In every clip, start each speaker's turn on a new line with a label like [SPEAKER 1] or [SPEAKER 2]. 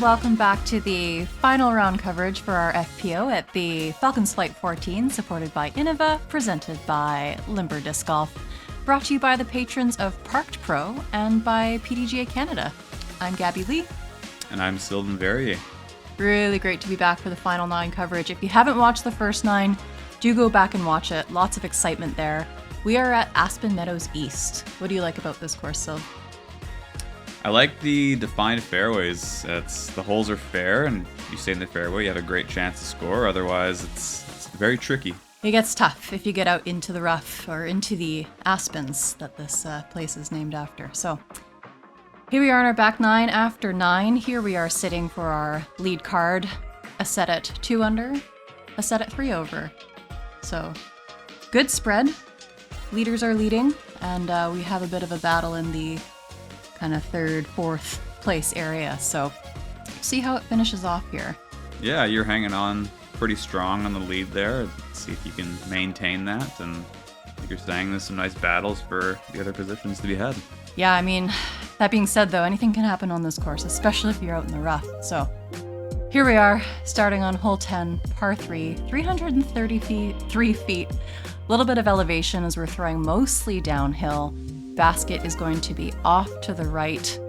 [SPEAKER 1] welcome back to the final round coverage for our FPO at the Falcon's Flight 14, supported by Innova, presented by Limber Disc Golf, brought to you by the patrons of Parked Pro and by PDGA Canada. I'm Gabby Lee.
[SPEAKER 2] And I'm Sylvan Verrier.
[SPEAKER 1] Really great to be back for the final 9 coverage. If you haven't watched the first 9, do go back and watch it. Lots of excitement there. We are at Aspen Meadows East. What do you like about this course, Syl?
[SPEAKER 2] I like the defined fairways. The holes are fair, and you stay in the fairway, you have a great chance to score. Otherwise, it's very tricky.
[SPEAKER 1] It gets tough if you get out into the rough or into the aspens that this place is named after. So here we are in our back 9 after 9. Here we are sitting for our lead card, a set at 2 under, a set at 3 over. So good spread. Leaders are leading, and we have a bit of a battle in the kind of 3rd, 4th place area. So see how it finishes off here.
[SPEAKER 2] Yeah, you're hanging on pretty strong on the lead there. See if you can maintain that. And like you're saying, there's some nice battles for the other positions to be had.
[SPEAKER 1] Yeah, I mean, that being said, though, anything can happen on this course, especially if you're out in the rough. So here we are, starting on hole 10, par 3, 333 feet. A little bit of elevation as we're throwing mostly downhill. Basket is going to be off to the right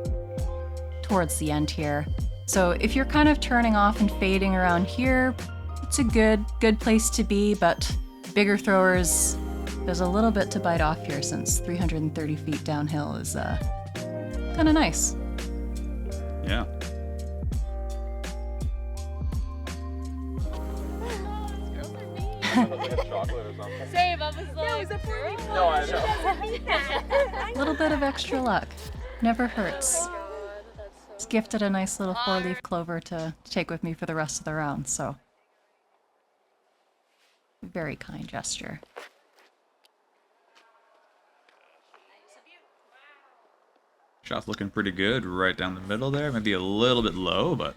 [SPEAKER 1] towards the end here. So if you're kind of turning off and fading around here, it's a good place to be, but bigger throwers, there's a little bit to bite off here since 330 feet downhill is kind of nice.
[SPEAKER 2] Yeah.
[SPEAKER 3] Same, I was like, no, it's a no, I know.
[SPEAKER 1] A little bit of extra luck. Never hurts. It's gifted a nice little 4-leaf clover to take with me for the rest of the round, so very kind gesture.
[SPEAKER 2] Shot's looking pretty good right down the middle there. Maybe a little bit low, but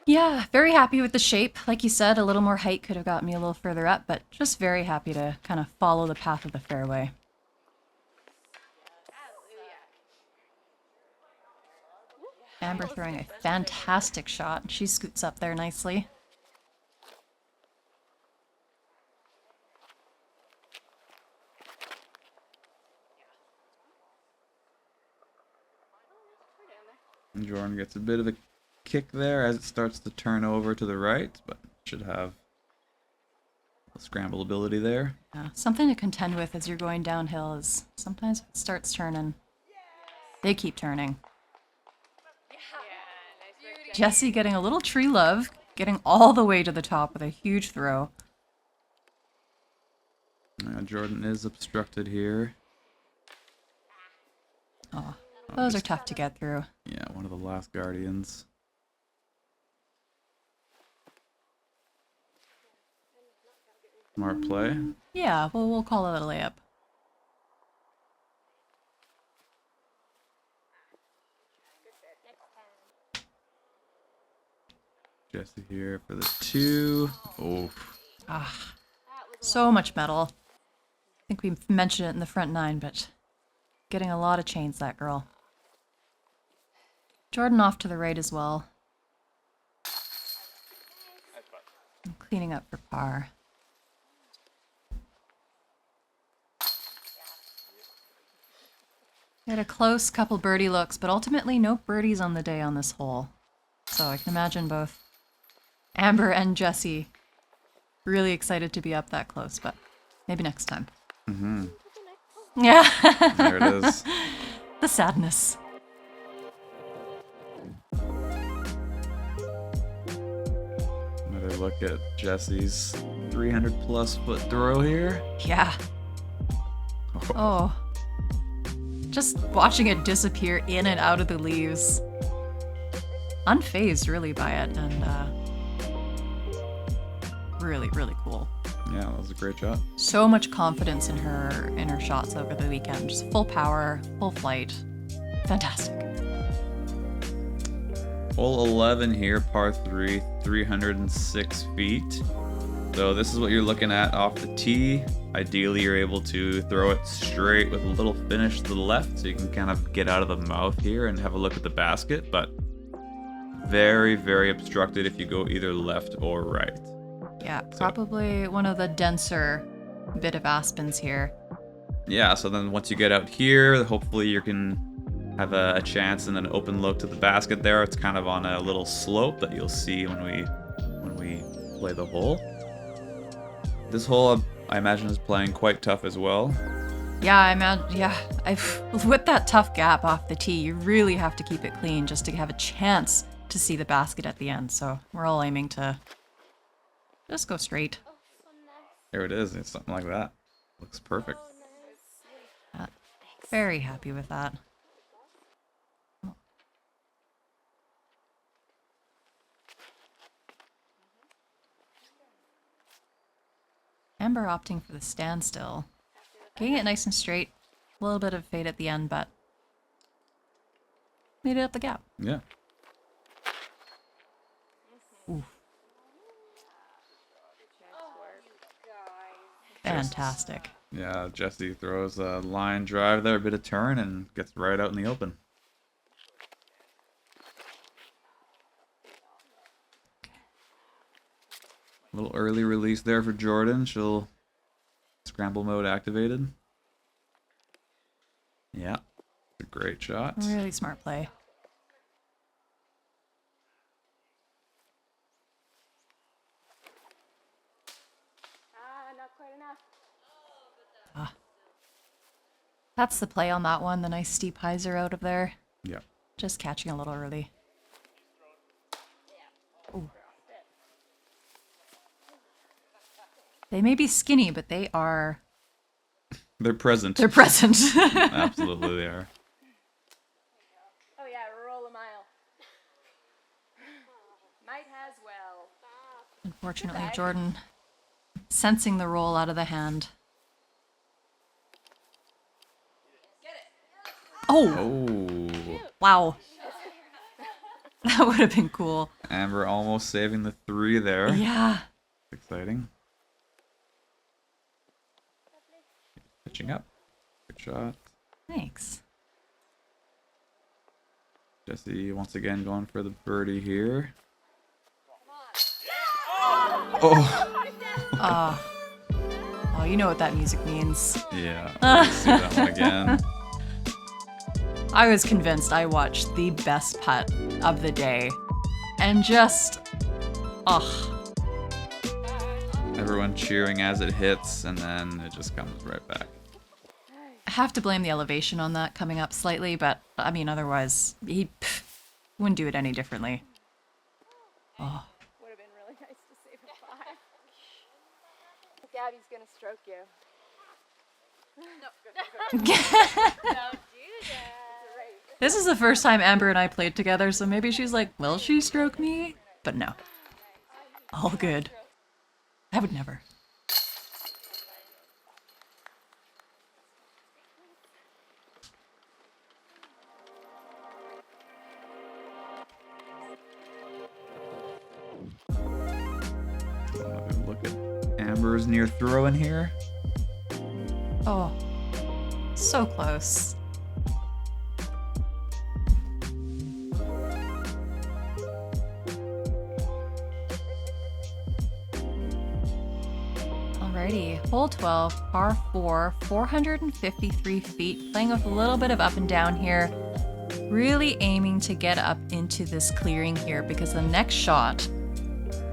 [SPEAKER 1] Yeah, very happy with the shape. Like you said, a little more height could have got me a little further up, but just very happy to kind of follow the path of the fairway. Amber throwing a fantastic shot. She scoots up there nicely.
[SPEAKER 2] and Jordan gets a bit of a kick there as it starts to turn over to the right, but should have a scramble ability there.
[SPEAKER 1] Yeah, something to contend with as you're going downhill is sometimes if it starts turning, they keep turning. Jesse getting a little tree love, getting all the way to the top with a huge throw.
[SPEAKER 2] Jordan is obstructed here.
[SPEAKER 1] Oh, those are tough to get through.
[SPEAKER 2] Yeah, one of the last guardians. Smart play.
[SPEAKER 1] Yeah, well, we'll call it a layup.
[SPEAKER 2] Jesse here for the 2. Oh.
[SPEAKER 1] Ah, so much metal. I think we mentioned it in the front 9, but getting a lot of chains, that girl. Jordan off to the right as well. And cleaning up for par. We had a close couple birdie looks, but ultimately no birdies on the day on this hole. So I can imagine both Amber and Jesse really excited to be up that close, but maybe next time.
[SPEAKER 2] Mm-hmm.
[SPEAKER 1] Yeah.
[SPEAKER 2] There it is.
[SPEAKER 1] The sadness.
[SPEAKER 2] Another look at Jesse's 300-plus foot throw here.
[SPEAKER 1] Yeah. Oh. Just watching it disappear in and out of the leaves. Unfazed, really, by it, and really, really cool.
[SPEAKER 2] Yeah, that was a great shot.
[SPEAKER 1] So much confidence in her shots over the weekend. Just full power, full flight. Fantastic.
[SPEAKER 2] Hole 11 here, par 3, 306 feet. So this is what you're looking at off the tee. Ideally, you're able to throw it straight with a little finish to the left, so you can kind of get out of the mouth here and have a look at the basket. But very, very obstructed if you go either left or right.
[SPEAKER 1] Yeah, probably one of the denser bit of aspens here.
[SPEAKER 2] Yeah, so then once you get out here, hopefully you can have a chance and an open look to the basket there. It's kind of on a little slope that you'll see when we play the hole. This hole, I imagine, is playing quite tough as well.
[SPEAKER 1] Yeah, with that tough gap off the tee, you really have to keep it clean just to have a chance to see the basket at the end. So we're all aiming to just go straight.
[SPEAKER 2] Here it is. It's something like that. Looks perfect.
[SPEAKER 1] Yeah, very happy with that. Amber opting for the standstill. Getting it nice and straight. A little bit of fade at the end, but made it up the gap.
[SPEAKER 2] Yeah.
[SPEAKER 1] Ooh. Fantastic.
[SPEAKER 2] Yeah, Jesse throws a line drive there, a bit of turn, and gets right out in the open. A little early release there for Jordan. She'll scramble mode activated. Yeah, it's a great shot.
[SPEAKER 1] Really smart play.
[SPEAKER 3] Not quite enough.
[SPEAKER 1] That's the play on that one. The nice steep hyzer out of there.
[SPEAKER 2] Yeah.
[SPEAKER 1] Just catching a little early. Ooh. They may be skinny, but they are...
[SPEAKER 2] They're present.
[SPEAKER 1] They're present.
[SPEAKER 2] Absolutely they are.
[SPEAKER 3] Oh yeah, roll a mile. Might as well.
[SPEAKER 1] Unfortunately, Jordan sensing the roll out of the hand. Oh!
[SPEAKER 2] Oh.
[SPEAKER 1] Wow. That would have been cool.
[SPEAKER 2] Amber almost saving the 3 there.
[SPEAKER 1] Yeah.
[SPEAKER 2] Exciting. Pitching up. Good shot.
[SPEAKER 1] Thanks.
[SPEAKER 2] Jesse once again going for the birdie here. Oh.
[SPEAKER 1] Oh, you know what that music means.
[SPEAKER 2] Yeah. Let's see that one again.
[SPEAKER 1] I was convinced I watched the best putt of the day. And just... ugh.
[SPEAKER 2] Everyone cheering as it hits, and then it just comes right back.
[SPEAKER 1] I have to blame the elevation on that coming up slightly, but I mean, otherwise, he wouldn't do it any differently. Oh.
[SPEAKER 3] Would have been really nice to save a 5. Gabby's gonna stroke you. No. Don't do that.
[SPEAKER 1] This is the first time Amber and I played together, so maybe she's like, will she stroke me? But no. All good. I would never.
[SPEAKER 2] Look at Amber's near throw in here.
[SPEAKER 1] Oh, so close. Alrighty, hole 12, par 4, 453 feet, playing with a little bit of up and down here. Really aiming to get up into this clearing here because the next shot,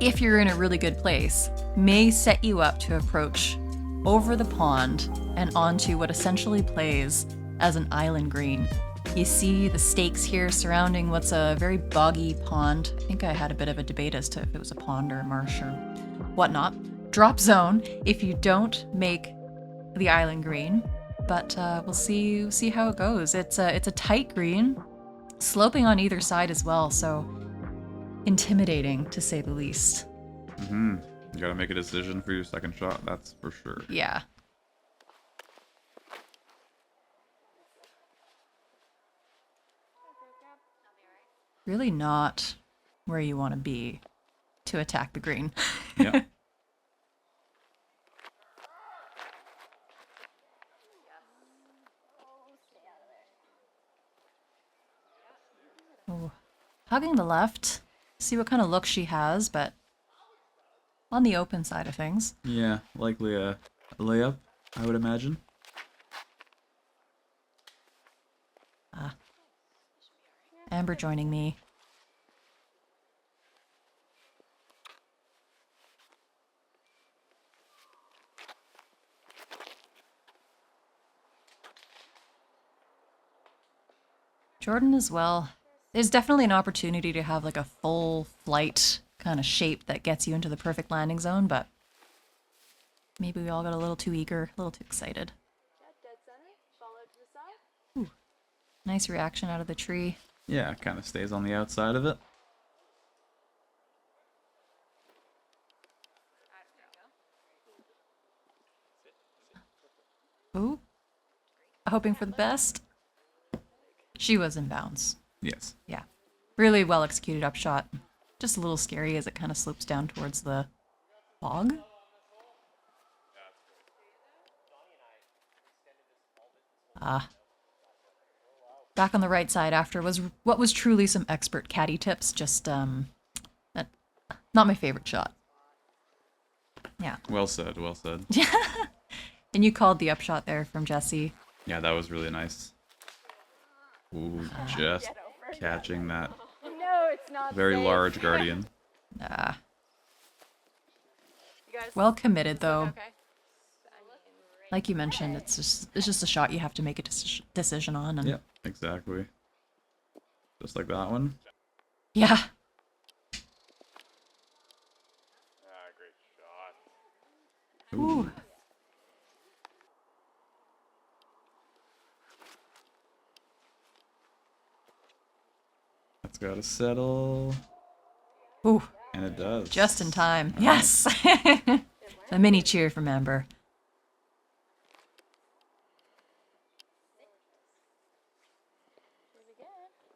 [SPEAKER 1] if you're in a really good place, may set you up to approach over the pond and onto what essentially plays as an island green. You see the stakes here surrounding what's a very boggy pond. I think I had a bit of a debate as to if it was a pond or a marsh or whatnot. Drop zone if you don't make the island green, but we'll see how it goes. It's a tight green, sloping on either side as well, so intimidating to say the least.
[SPEAKER 2] You gotta make a decision for your second shot, that's for sure.
[SPEAKER 1] Yeah. Really not where you want to be to attack the green.
[SPEAKER 2] Yeah.
[SPEAKER 1] Oh, hugging the left. see what kind of look she has, but on the open side of things.
[SPEAKER 2] Yeah, likely a layup, I would imagine.
[SPEAKER 1] Amber joining me. Jordan as well. There's definitely an opportunity to have like a full flight kind of shape that gets you into the perfect landing zone, but maybe we all got a little too eager, a little too excited.
[SPEAKER 3] Dead center. Follow to the side.
[SPEAKER 1] Nice reaction out of the tree.
[SPEAKER 2] Yeah, kind of stays on the outside of it.
[SPEAKER 1] Ooh. Hoping for the best. She was in bounds.
[SPEAKER 2] Yes.
[SPEAKER 1] Yeah. Really well executed upshot. Just a little scary as it kind of slopes down towards the bog. Back on the right side after was what was truly some expert caddy tips. Just, not my favorite shot. Yeah.
[SPEAKER 2] Well said, well said.
[SPEAKER 1] And you called the upshot there from Jesse.
[SPEAKER 2] Yeah, that was really nice. Ooh, just catching that
[SPEAKER 3] No, it's not
[SPEAKER 2] very
[SPEAKER 3] safe.
[SPEAKER 2] large guardian.
[SPEAKER 3] You guys
[SPEAKER 1] Well committed though.
[SPEAKER 3] okay?
[SPEAKER 1] Like you mentioned, it's just a shot you have to make a decision on. And
[SPEAKER 2] Yeah, exactly. Just like that one.
[SPEAKER 1] yeah. Ooh.
[SPEAKER 2] That's gotta settle.
[SPEAKER 1] Ooh.
[SPEAKER 2] And it does.
[SPEAKER 1] Just in time. Yes. A mini cheer from Amber.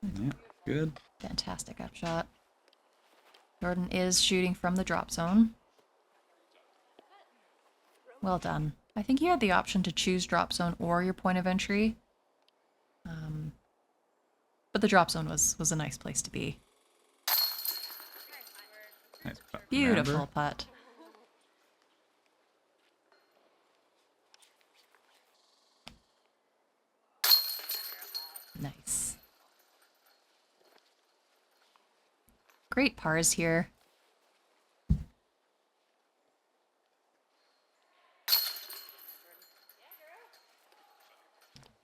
[SPEAKER 2] Yeah, good.
[SPEAKER 1] Fantastic upshot. Jordan is shooting from the drop zone. Well done. I think you had the option to choose drop zone or your point of entry. But the drop zone was a nice place to be.
[SPEAKER 2] Nice putt from
[SPEAKER 1] Beautiful
[SPEAKER 2] Amber.
[SPEAKER 1] putt. Nice. Great pars here.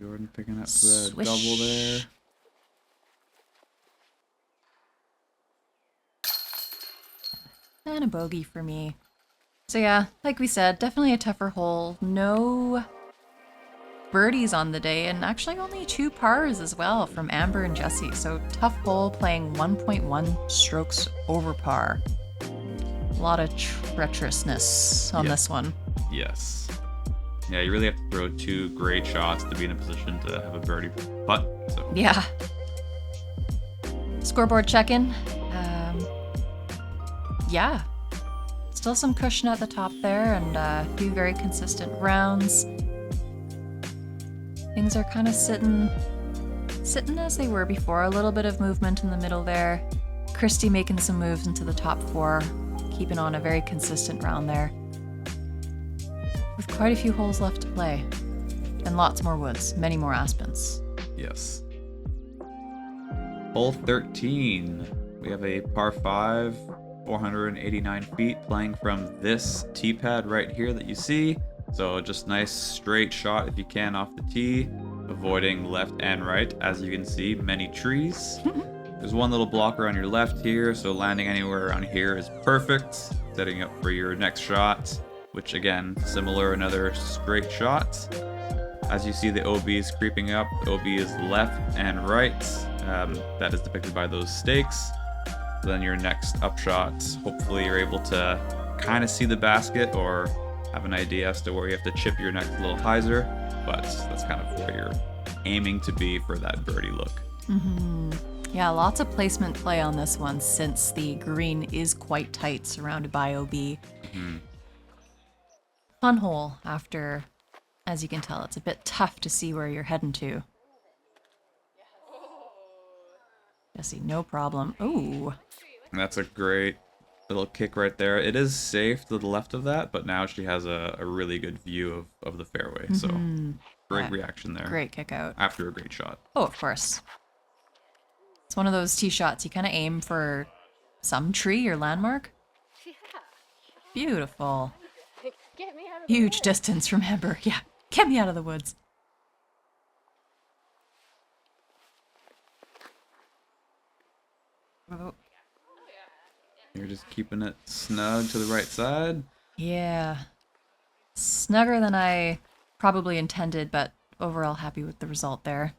[SPEAKER 2] Jordan picking up the
[SPEAKER 1] Swish.
[SPEAKER 2] double there.
[SPEAKER 1] And a bogey for me. So yeah, like we said, definitely a tougher hole. No birdies on the day, and actually only 2 pars as well from Amber and Jesse. So tough hole, playing 1.1 strokes over par. A lot of treacherousness on
[SPEAKER 2] Yeah.
[SPEAKER 1] this one.
[SPEAKER 2] Yes. Yeah, you really have to throw 2 great shots to be in a position to have a birdie putt. So
[SPEAKER 1] Yeah. Scoreboard check-in. Yeah. Still some cushion at the top there, and a few very consistent rounds. Things are kind of sitting as they were before. A little bit of movement in the middle there. Christy making some moves into the top 4, keeping on a very consistent round there. With quite a few holes left to play. And lots more woods, many more aspens.
[SPEAKER 2] yes. Hole 13. We have a par 5, 489 feet, playing from this tee pad right here that you see. So just nice straight shot if you can off the tee, avoiding left and right. As you can see, many trees. There's one little blocker on your left here, so landing anywhere around here is perfect. Setting up for your next shot, which again, similar, another straight shot. As you see, the OB is creeping up. The OB is left and right. That is depicted by those stakes. Then your next upshot, hopefully you're able to kind of see the basket or have an idea as to where you have to chip your next little hyzer, but that's kind of where you're aiming to be for that birdie look.
[SPEAKER 1] Yeah, lots of placement play on this one since the green is quite tight, surrounded by OB. Fun hole after, as you can tell, it's a bit tough to see where you're heading to. Jesse, no problem. Ooh,
[SPEAKER 2] And that's a great little kick right there. It is safe to the left of that, but now she has a really good view of the fairway. So great
[SPEAKER 1] Yeah.
[SPEAKER 2] reaction there.
[SPEAKER 1] Great kick out.
[SPEAKER 2] After a great shot.
[SPEAKER 1] Oh, of course. It's one of those tee shots you kind of aim for some tree or landmark.
[SPEAKER 3] Yeah.
[SPEAKER 1] Beautiful.
[SPEAKER 3] Get me out of the
[SPEAKER 1] Huge
[SPEAKER 3] way.
[SPEAKER 1] distance from Amber. Yeah, get me out of the woods. Oh,
[SPEAKER 2] You're just keeping it snug to the right side.
[SPEAKER 1] yeah. Snugger than I probably intended, but overall happy with the result there.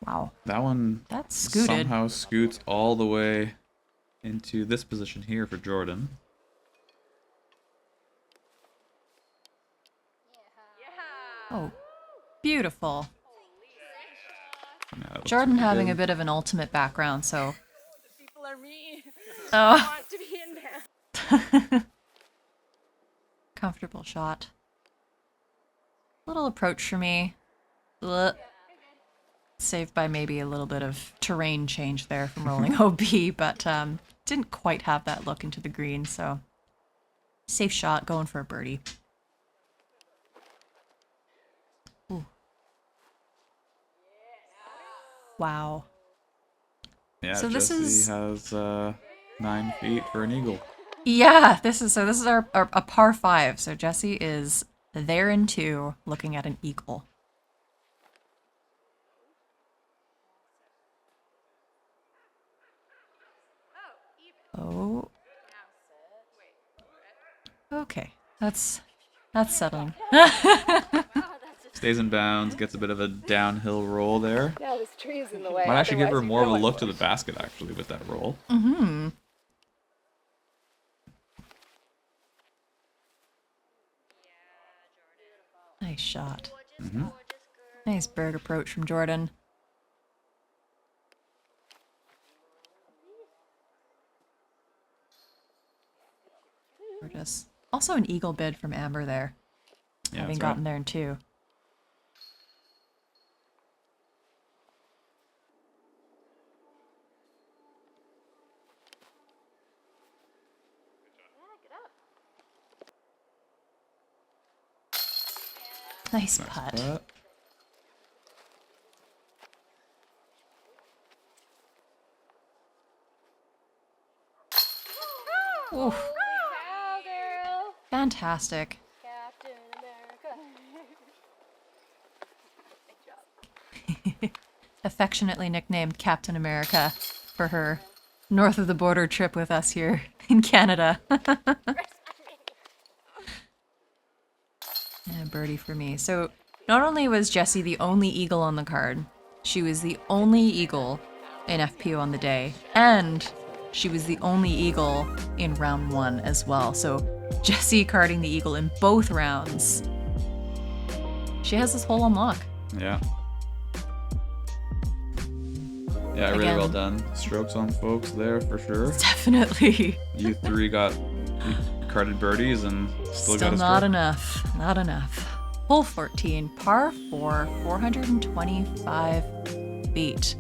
[SPEAKER 1] Wow.
[SPEAKER 2] That one
[SPEAKER 1] That's scooted.
[SPEAKER 2] somehow scoots all the way into this position here for Jordan.
[SPEAKER 1] Oh, beautiful.
[SPEAKER 2] Yeah, that looks
[SPEAKER 1] Jordan
[SPEAKER 2] really
[SPEAKER 1] having a
[SPEAKER 2] good.
[SPEAKER 1] bit of an ultimate background, so...
[SPEAKER 3] The people are mean.
[SPEAKER 1] Oh.
[SPEAKER 3] I want to be in there.
[SPEAKER 1] Comfortable shot. Little approach for me. Ugh. Saved by maybe a little bit of terrain change there from rolling OB, but didn't quite have that look into the green, so safe shot, going for a birdie. Ooh. Wow.
[SPEAKER 2] Yeah,
[SPEAKER 1] So this
[SPEAKER 2] Jesse
[SPEAKER 1] is-
[SPEAKER 2] has 9 feet for an eagle.
[SPEAKER 1] Yeah, this is our a par 5. So Jesse is there in 2, looking at an eagle. Oh. Okay, that's settling.
[SPEAKER 2] Stays in bounds, gets a bit of a downhill roll there.
[SPEAKER 3] Yeah, this tree is in the way.
[SPEAKER 2] Might actually give her
[SPEAKER 3] otherwise you
[SPEAKER 2] more of a
[SPEAKER 3] know I
[SPEAKER 2] look to
[SPEAKER 3] would.
[SPEAKER 2] the basket, actually, with that roll.
[SPEAKER 1] Mm-hmm. Nice shot. Nice bird approach from Jordan. Gorgeous. Also an eagle bid from Amber there.
[SPEAKER 2] Yeah,
[SPEAKER 1] Having
[SPEAKER 2] that's
[SPEAKER 1] gotten
[SPEAKER 2] right.
[SPEAKER 1] there in 2. Nice
[SPEAKER 2] Nice
[SPEAKER 1] putt.
[SPEAKER 2] putt.
[SPEAKER 1] Oof.
[SPEAKER 3] Cow girl.
[SPEAKER 1] Fantastic.
[SPEAKER 3] Captain America.
[SPEAKER 1] Affectionately nicknamed Captain America for her north of the border trip with us here in Canada. And birdie for me. So not only was Jessie the only eagle on the card, she was the only eagle in FPO on the day, and she was the only eagle in round 1 as well. So Jessie carding the eagle in both rounds. She has this hole on lock.
[SPEAKER 2] Yeah. Yeah, really
[SPEAKER 1] Again.
[SPEAKER 2] well done. Strokes on folks there for sure.
[SPEAKER 1] Definitely.
[SPEAKER 2] You 3 got carded birdies and still got a
[SPEAKER 1] not
[SPEAKER 2] stroke.
[SPEAKER 1] enough. Not enough. Hole 14, par 4, 425 feet.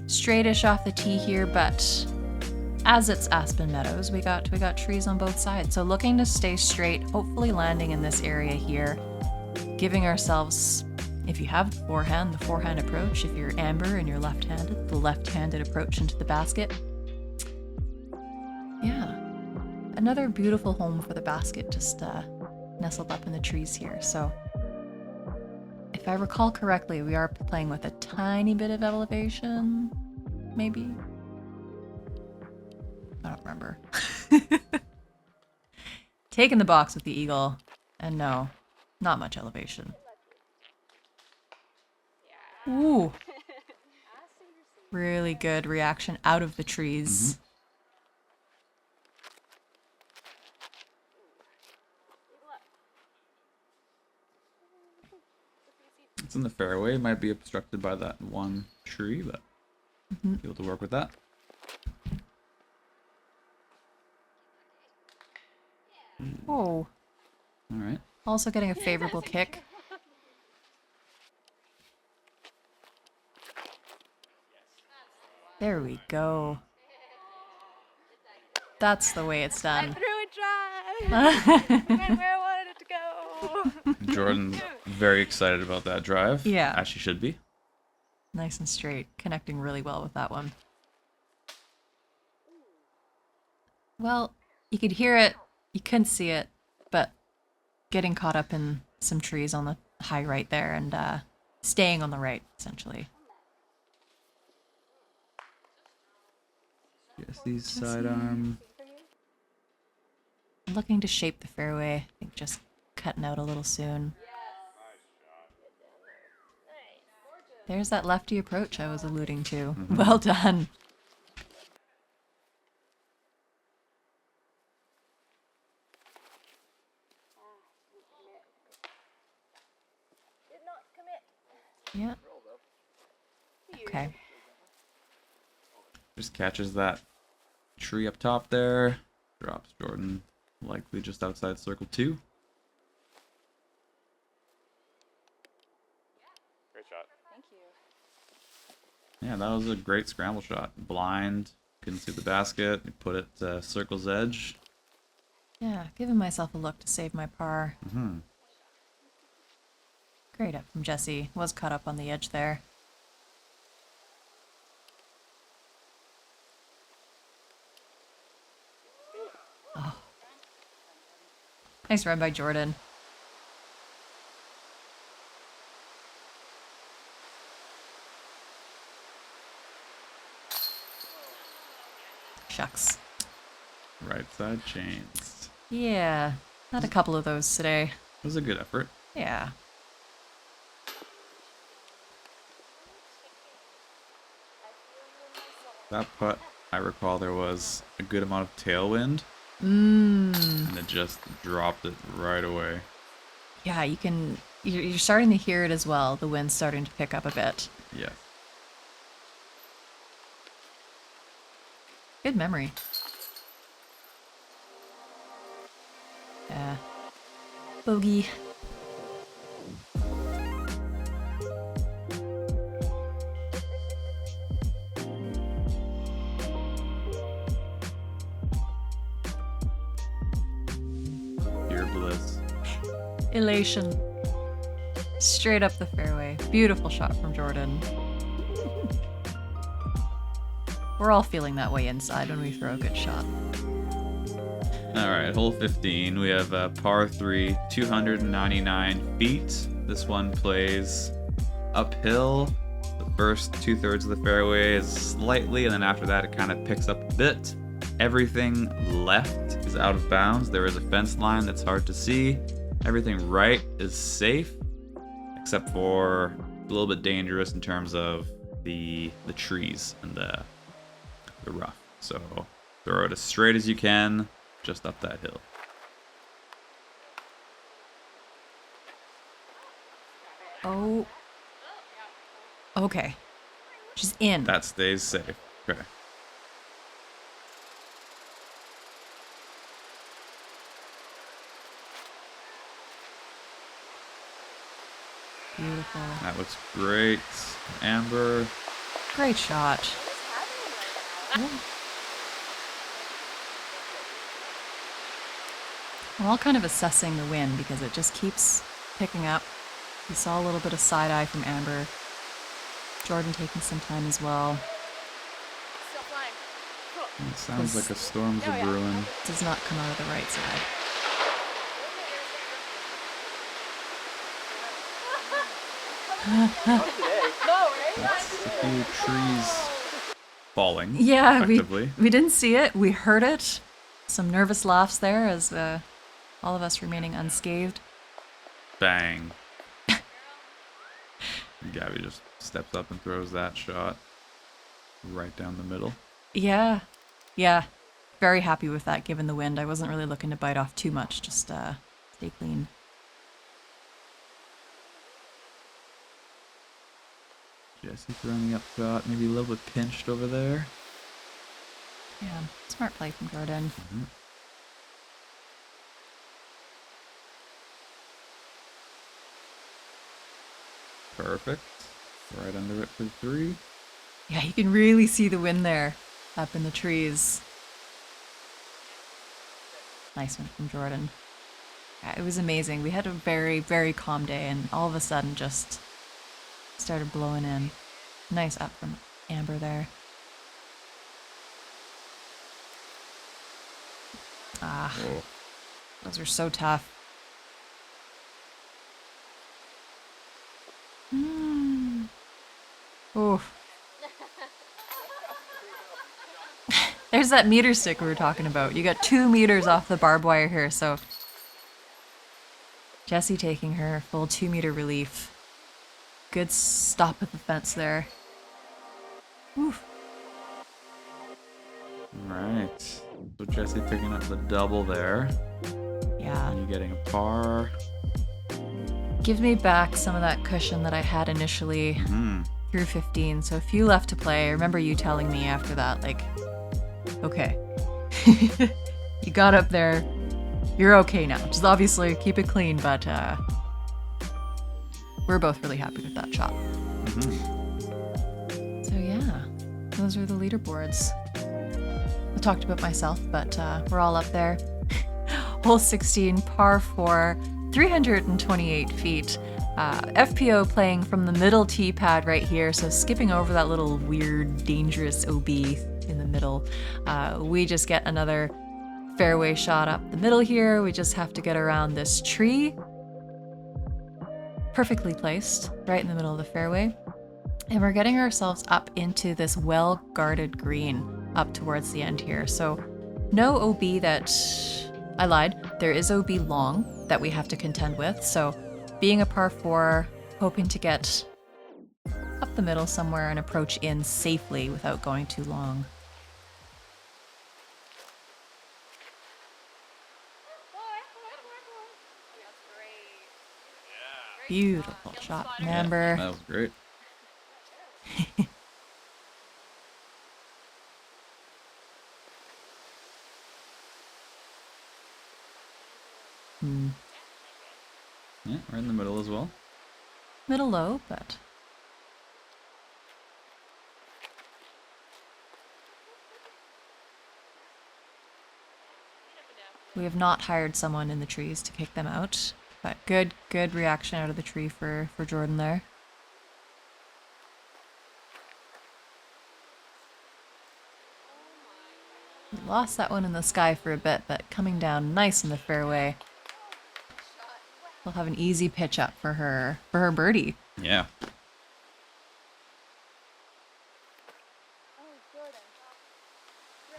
[SPEAKER 1] Straightish off the tee here, but as it's Aspen Meadows, we got trees on both sides. So looking to stay straight, hopefully landing in this area here, giving ourselves, if you have the forehand approach. If you're Amber and you're left-handed, the left-handed approach into the basket. Yeah. Another beautiful home for the basket, just nestled up in the trees here. So if I recall correctly, we are playing with a tiny bit of elevation, maybe? I don't remember. Taking the box with the eagle, and no, not much elevation. Ooh. Really good reaction out of the trees.
[SPEAKER 2] It's in the fairway. Might be obstructed by that one tree, but be able to work with that.
[SPEAKER 1] Oh,
[SPEAKER 2] All right.
[SPEAKER 1] Also getting a favorable kick. There we go. That's the way it's
[SPEAKER 3] I
[SPEAKER 1] done.
[SPEAKER 3] threw it dry. Went where I wanted it to go.
[SPEAKER 2] Jordan's very excited about that drive.
[SPEAKER 1] Yeah.
[SPEAKER 2] As she should be.
[SPEAKER 1] Nice and straight. Connecting really well with that one. Well, you could hear it. You couldn't see it. But getting caught up in some trees on the high right there and staying on the right, essentially.
[SPEAKER 2] Jesse's sidearm.
[SPEAKER 1] Looking to shape the fairway. I think just cutting out a little soon. There's that lefty approach I was alluding to. Well done. Yeah. Okay.
[SPEAKER 2] Just catches that tree up top there. Drops Jordan likely just outside circle 2.
[SPEAKER 4] Great shot.
[SPEAKER 3] Thank you.
[SPEAKER 2] Yeah, that was a great scramble shot. Blind, couldn't see the basket. You put it circle's edge.
[SPEAKER 1] Yeah, giving myself a look to save my par. Great up from Jesse. Was caught up on the edge there. Oh. Nice run by Jordan. Shucks.
[SPEAKER 2] Right side chains.
[SPEAKER 1] Yeah, had a couple of those today.
[SPEAKER 2] It was a good effort.
[SPEAKER 1] Yeah.
[SPEAKER 2] That putt, I recall there was a good amount of tailwind.
[SPEAKER 1] And
[SPEAKER 2] And it just dropped it right away.
[SPEAKER 1] yeah, you're starting to hear it as well. The wind's starting to pick up a bit.
[SPEAKER 2] Yeah.
[SPEAKER 1] Good memory. Yeah. Bogey.
[SPEAKER 2] Pure bliss.
[SPEAKER 1] Elation. Straight up the fairway. Beautiful shot from Jordan. We're all feeling that way inside when we throw a good shot.
[SPEAKER 2] Alright, hole 15. We have a par 3, 299 feet. This one plays uphill. The first 2/3 of the fairway is slightly, and then after that it kind of picks up a bit. Everything left is out of bounds. There is a fence line that's hard to see. Everything right is safe, except for a little bit dangerous in terms of the trees and the rough. So throw it as straight as you can, just up that hill.
[SPEAKER 1] Oh. Okay. She's in.
[SPEAKER 2] That stays safe. Okay.
[SPEAKER 1] Beautiful.
[SPEAKER 2] That looks great. Amber.
[SPEAKER 1] Great shot. Yeah. We're all kind of assessing the wind because it just keeps picking up. We saw a little bit of side eye from Amber. Jordan taking some time as well.
[SPEAKER 3] Still flying.
[SPEAKER 2] It sounds like a storm's a brewing.
[SPEAKER 1] Does not come out of the right side.
[SPEAKER 3] No, right?
[SPEAKER 2] That's a few trees falling.
[SPEAKER 1] Yeah,
[SPEAKER 2] effectively.
[SPEAKER 1] we didn't see it. We heard it. Some nervous laughs there as all of us remaining unscathed.
[SPEAKER 2] Bang. Gabby just steps up and throws that shot right down the middle.
[SPEAKER 1] Yeah. Yeah. Very happy with that given the wind. I wasn't really looking to bite off too much, just stay clean.
[SPEAKER 2] Jesse throwing the up shot, maybe a little bit pinched over there.
[SPEAKER 1] Yeah, smart play from Jordan.
[SPEAKER 2] Perfect. Right under it for 3.
[SPEAKER 1] Yeah, you can really see the wind there up in the trees. Nice one from Jordan. Yeah, it was amazing. We had a very, very calm day, and all of a sudden just started blowing in. Nice up from Amber there. Ah,
[SPEAKER 2] Oh.
[SPEAKER 1] those are so tough. Oof. There's that meter stick we were talking about. You got 2 meters off the barbed wire here, so Jessie taking her full 2-meter relief. Good stop at the fence there. Oof.
[SPEAKER 2] Alright. So Jesse picking up the double there.
[SPEAKER 1] Yeah.
[SPEAKER 2] And you getting a par.
[SPEAKER 1] Give me back some of that cushion that I had initially through 15. So a few left to play. I remember you telling me after that, like, okay. You got up there. You're okay now. Just obviously keep it clean, but we're both really happy with that shot. So yeah, those are the leaderboards. I talked about myself, but we're all up there. Hole 16, par 4, 328 feet. FPO playing from the middle tee pad right here, so skipping over that little weird, dangerous OB in the middle. We just get another fairway shot up the middle here. We just have to get around this tree. Perfectly placed, right in the middle of the fairway. And we're getting ourselves up into this well-guarded green up towards the end here. So no OB that... I lied. There is OB long that we have to contend with. So being a par 4, hoping to get up the middle somewhere and approach in safely without going too long. Beautiful shot from Amber.
[SPEAKER 2] That was great. Yeah, we're in the middle as well.
[SPEAKER 1] Middle low, but we have not hired someone in the trees to kick them out. But good reaction out of the tree for Jordan there. We lost that one in the sky for a bit, but coming down nice in the fairway. We'll have an easy pitch up for her birdie.
[SPEAKER 2] Yeah.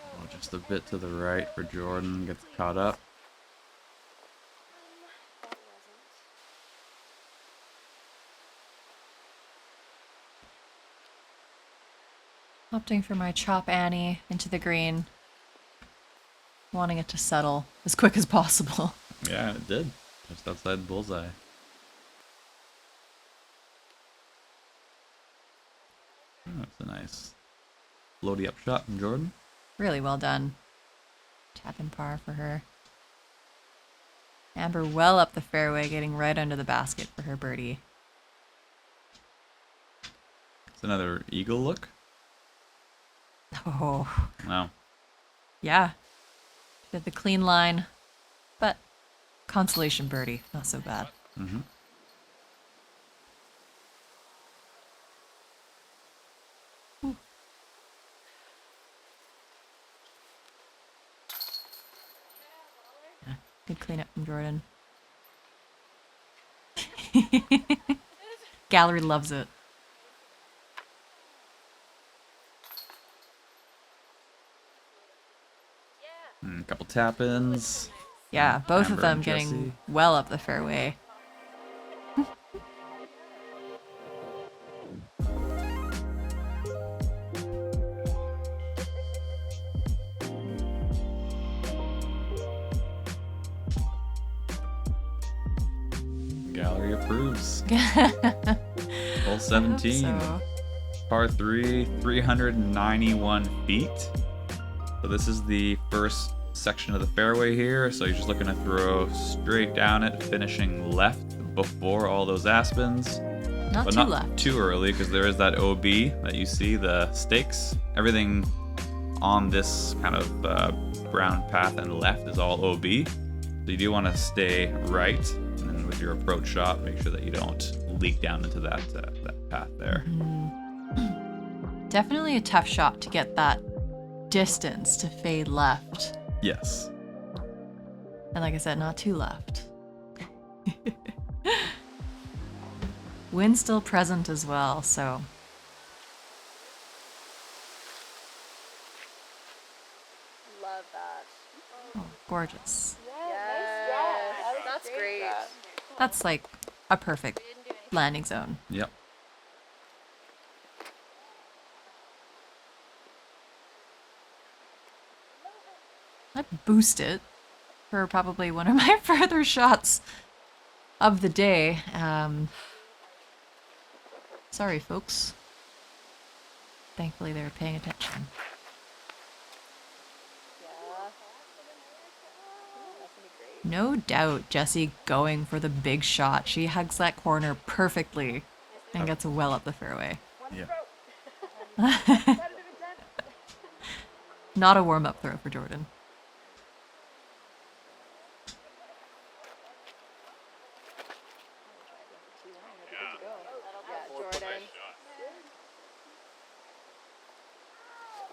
[SPEAKER 2] Oh, just a bit to the right for Jordan. Gets caught up.
[SPEAKER 1] Opting for my chop Annie into the green. Wanting it to settle as quick as possible.
[SPEAKER 2] Yeah, it did. Just outside the bullseye. Oh, that's a nice floaty up shot from Jordan.
[SPEAKER 1] Really well done. Tap and par for her. Amber well up the fairway, getting right under the basket for her birdie.
[SPEAKER 2] It's another eagle look.
[SPEAKER 1] Oh.
[SPEAKER 2] Wow.
[SPEAKER 1] Yeah. Did the clean line, but consolation birdie, not so bad.
[SPEAKER 2] Mm-hmm.
[SPEAKER 1] Yeah, good cleanup from Jordan. Gallery loves it.
[SPEAKER 2] A couple tap-ins.
[SPEAKER 1] Yeah, both
[SPEAKER 2] Amber
[SPEAKER 1] of them
[SPEAKER 2] and
[SPEAKER 1] getting
[SPEAKER 2] Jessie.
[SPEAKER 1] well up the fairway.
[SPEAKER 2] Gallery approves. Hole 17.
[SPEAKER 1] So.
[SPEAKER 2] Par 3, 391 feet. So this is the first section of the fairway here. So you're just looking to throw straight down it, finishing left before all those aspens.
[SPEAKER 1] Not
[SPEAKER 2] but
[SPEAKER 1] too
[SPEAKER 2] not
[SPEAKER 1] left.
[SPEAKER 2] too early because there is that OB that you see, the stakes. Everything on this kind of brown path and left is all OB. So you do want to stay right, and then with your approach shot, make sure that you don't leak down into that path there.
[SPEAKER 1] Definitely a tough shot to get that distance to fade left.
[SPEAKER 2] Yes.
[SPEAKER 1] And like I said, not too left. Wind still present as well, so.
[SPEAKER 3] Love that.
[SPEAKER 1] Oh, gorgeous.
[SPEAKER 3] Yes, that's great.
[SPEAKER 1] That's like a perfect landing zone.
[SPEAKER 2] Yep.
[SPEAKER 1] I'd boost it for probably one of my further shots of the day. Sorry, folks. Thankfully, they were paying attention. No doubt, Jessie going for the big shot. She hugs that corner perfectly and gets well up the fairway.
[SPEAKER 2] Yeah.
[SPEAKER 1] Not a warm-up throw for Jordan.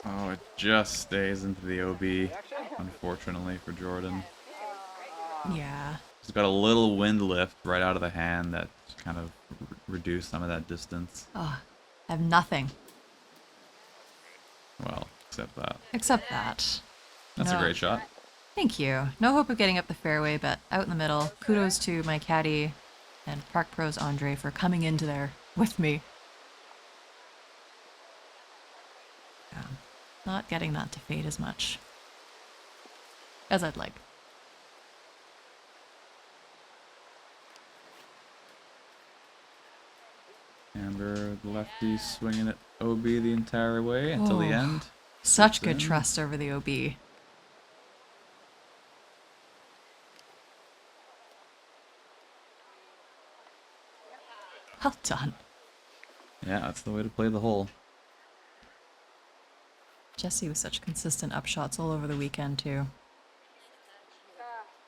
[SPEAKER 2] Oh, it just stays into the OB, unfortunately for Jordan.
[SPEAKER 1] Yeah.
[SPEAKER 2] He's got a little wind lift right out of the hand that kind of reduced some of that distance.
[SPEAKER 1] Oh, I have nothing
[SPEAKER 2] Well, except that.
[SPEAKER 1] except that.
[SPEAKER 2] That's a
[SPEAKER 1] No.
[SPEAKER 2] great shot.
[SPEAKER 1] Thank you. No hope of getting up the fairway, but out in the middle. Kudos to my caddy and Park Pro's Andre for coming into there with me. Yeah, not getting that to fade as much as I'd like.
[SPEAKER 2] Amber, the lefty, swinging it OB the entire way until the
[SPEAKER 1] Oh.
[SPEAKER 2] end.
[SPEAKER 1] Such good
[SPEAKER 2] in.
[SPEAKER 1] trust over the OB. Well done.
[SPEAKER 2] Yeah, that's the way to play the hole.
[SPEAKER 1] Jessie with such consistent upshots all over the weekend, too.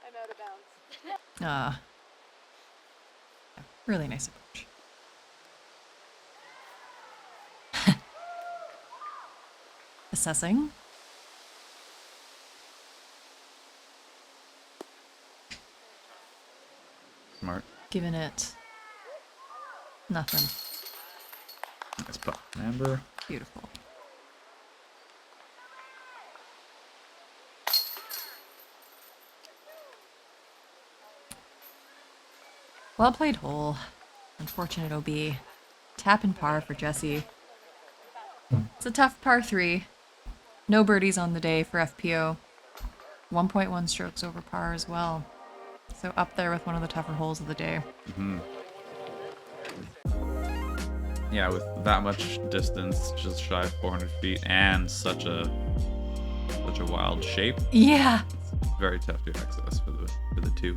[SPEAKER 3] I'm out of bounds.
[SPEAKER 1] Yeah, really nice approach. Assessing.
[SPEAKER 2] Smart.
[SPEAKER 1] Giving it nothing.
[SPEAKER 2] Nice putt. Amber.
[SPEAKER 1] Beautiful. Well played hole. Unfortunate OB. Tap and par for Jessie. It's a tough par 3. No birdies on the day for FPO. 1.1 strokes over par as well. So up there with one of the tougher holes of the day.
[SPEAKER 2] Yeah, with that much distance, just shy of 400 feet, and such a wild shape,
[SPEAKER 1] Yeah.
[SPEAKER 2] it's very tough to access for the two.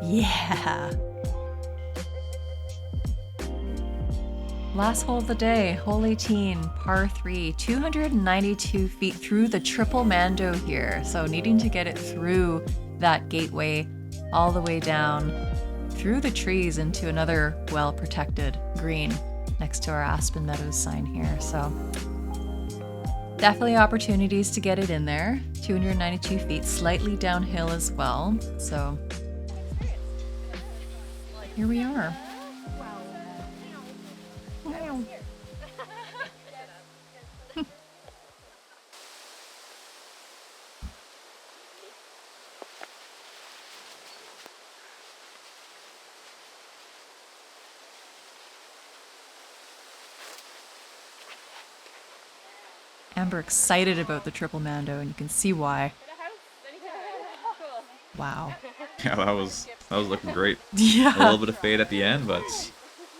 [SPEAKER 1] Yeah. Last hole of the day, hole 18, par 3, 292 feet through the triple Mando here. So needing to get it through that gateway all the way down through the trees into another well-protected green next to our Aspen Meadows sign here. So definitely opportunities to get it in there. 292 feet, slightly downhill as well. So here we are. Amber excited about the triple Mando, and you can see why. Wow.
[SPEAKER 2] Yeah, that was looking great. A
[SPEAKER 1] Yeah.
[SPEAKER 2] little bit of fade at the end, but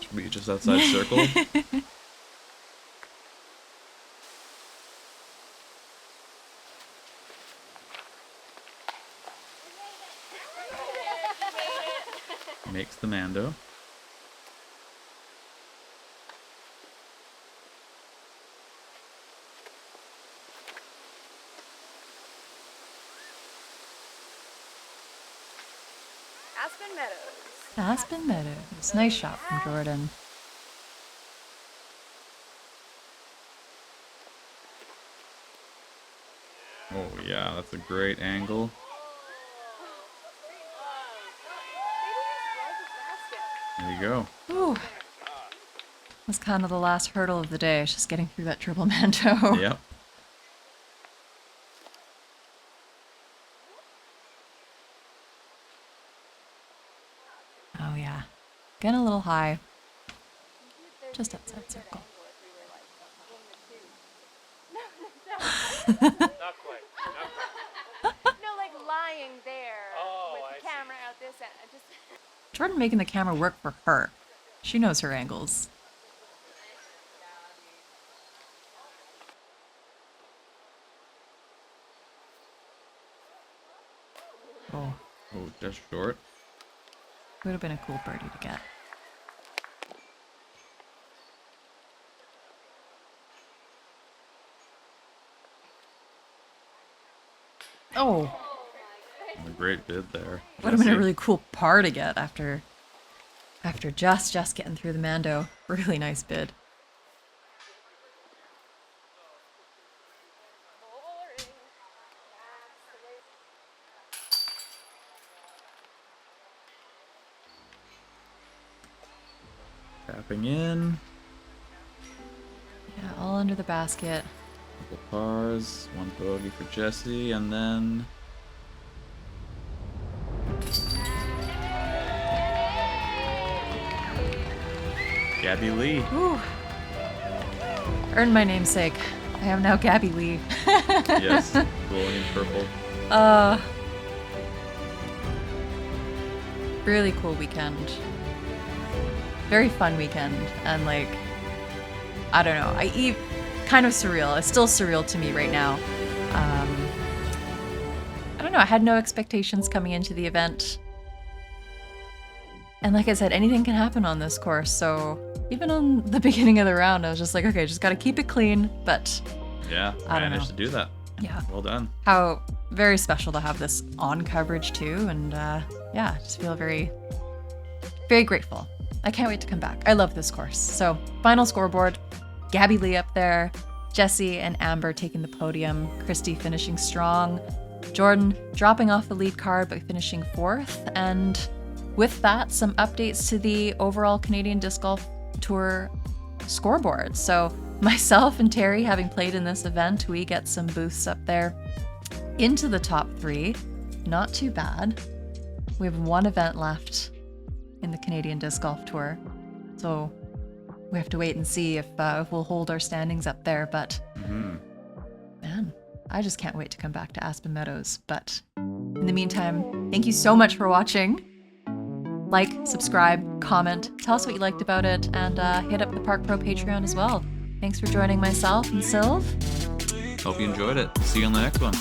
[SPEAKER 2] should be just outside circle. Makes the Mando.
[SPEAKER 3] Aspen Meadows.
[SPEAKER 1] Aspen Meadows. Nice shot from Jordan.
[SPEAKER 2] Oh yeah, that's a great angle. There you go.
[SPEAKER 1] Ooh. That's kind of the last hurdle of the day. It's just getting through that triple manto.
[SPEAKER 2] Yep.
[SPEAKER 1] Oh yeah. Getting a little high. Just outside circle.
[SPEAKER 4] Not quite.
[SPEAKER 3] No, like lying there
[SPEAKER 4] Oh,
[SPEAKER 3] with
[SPEAKER 4] I
[SPEAKER 3] the
[SPEAKER 4] see.
[SPEAKER 3] camera out this end. I just
[SPEAKER 1] Jordan making the camera work for her. She knows her angles. Oh,
[SPEAKER 2] Oh, just short.
[SPEAKER 1] would have been a cool birdie to get. Oh,
[SPEAKER 2] A great bid there.
[SPEAKER 1] would have been a
[SPEAKER 2] Jesse.
[SPEAKER 1] really cool par to get after just getting through the Mando. Really nice bid.
[SPEAKER 2] Tapping in.
[SPEAKER 1] Yeah, all under the basket.
[SPEAKER 2] Couple pars, one bogey for Jesse, and then Gabby Lee.
[SPEAKER 1] Ooh. Earned my namesake. I am now Gabby Lee.
[SPEAKER 2] Yes, glowing in purple.
[SPEAKER 1] Really cool weekend. Very fun weekend. And like, I don't know. Kind of surreal. It's still surreal to me right now. I don't know. I had no expectations coming into the event. And like I said, anything can happen on this course. So even on the beginning of the round, I was just like, okay, just got to keep it clean. But
[SPEAKER 2] Yeah,
[SPEAKER 1] I don't
[SPEAKER 2] managed
[SPEAKER 1] know.
[SPEAKER 2] to do that.
[SPEAKER 1] yeah,
[SPEAKER 2] Well done.
[SPEAKER 1] how very special to have this on coverage too. And yeah, I just feel very, very grateful. I can't wait to come back. I love this course. So final scoreboard, Gabby Lee up there, Jesse and Amber taking the podium, Christy finishing strong, Jordan dropping off the lead card but finishing 4th. And with that, some updates to the overall Canadian Disc Golf Tour scoreboard. So myself and Terry, having played in this event, we get some boosts up there into the top 3. Not too bad. We have one event left in the Canadian Disc Golf Tour. So we have to wait and see if we'll hold our standings up there. But man, I just can't wait to come back to Aspen Meadows. But in the meantime, thank you so much for watching. Like, subscribe, comment, tell us what you liked about it, and hit up the Park Pro Patreon as well. Thanks for joining myself and Sylv.
[SPEAKER 2] Hope you enjoyed it. See you on the next one.